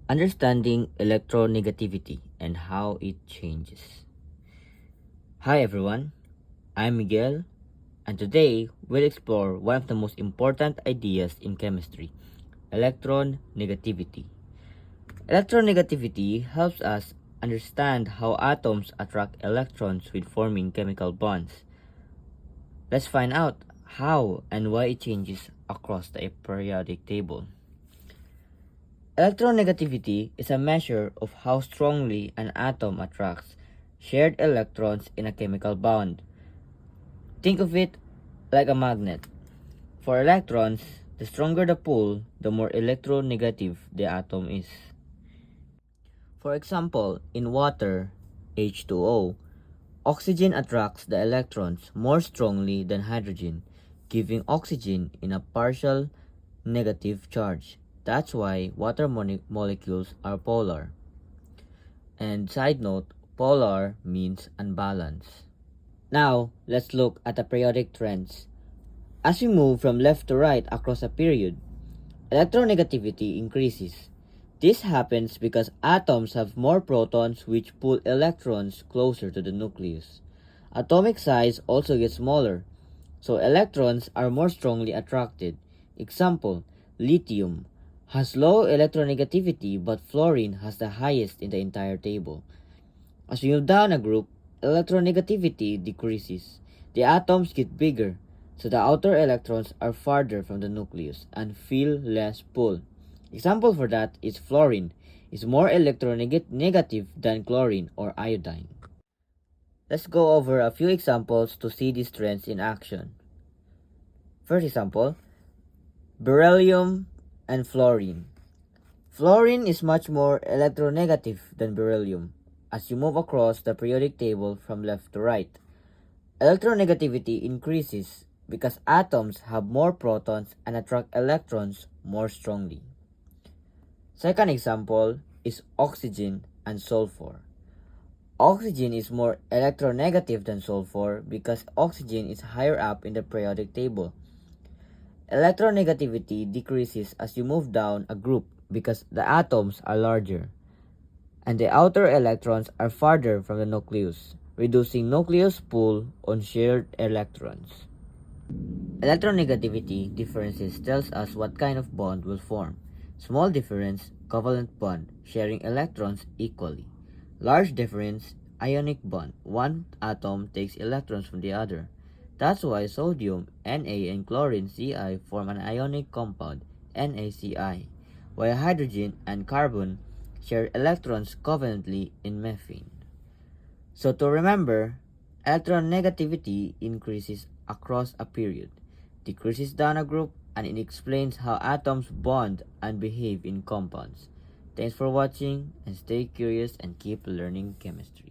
Understanding electronegativity and how it changes. Hi everyone, I'm Miguel, and today we'll explore one of the most important ideas in chemistry, electron negativity. Electronegativity helps us understand how atoms attract electrons with forming chemical bonds. Let's find out how and why it changes across the periodic table. Electronegativity is a measure of how strongly an atom attracts shared electrons in a chemical bond. Think of it like a magnet. For electrons, the stronger the pull, the more electronegative the atom is. For example, in water, H2O, oxygen attracts the electrons more strongly than hydrogen, giving oxygen in a partial negative charge. That's why water molecules are polar. And side note, polar means unbalanced. Now, let's look at the periodic trends. As we move from left to right across a period, electronegativity increases. This happens because atoms have more protons which pull electrons closer to the nucleus. Atomic size also gets smaller, so electrons are more strongly attracted. Example, lithium has low electronegativity but fluorine has the highest in the entire table. As we move down a group, electronegativity decreases. The atoms get bigger, so the outer electrons are farther from the nucleus and feel less pull. Example for that is fluorine is more electronegative than chlorine or iodine. Let's go over a few examples to see these trends in action. First example, beryllium and fluorine. Fluorine is much more electronegative than beryllium as you move across the periodic table from left to right. Electronegativity increases because atoms have more protons and attract electrons more strongly. Second example is oxygen and sulfur. Oxygen is more electronegative than sulfur because oxygen is higher up in the periodic table. Electronegativity decreases as you move down a group because the atoms are larger and the outer electrons are farther from the nucleus, reducing nucleus pull on shared electrons. Electronegativity differences tells us what kind of bond will form. Small difference, covalent bond, sharing electrons equally. Large difference, ionic bond, one atom takes electrons from the other. That's why sodium, Na, and chlorine, Ci, form an ionic compound, NaCl, while hydrogen and carbon share electrons covalently in methane. So to remember, electronegativity increases across a period, decreases down a group, and it explains how atoms bond and behave in compounds. Thanks for watching, and stay curious and keep learning chemistry.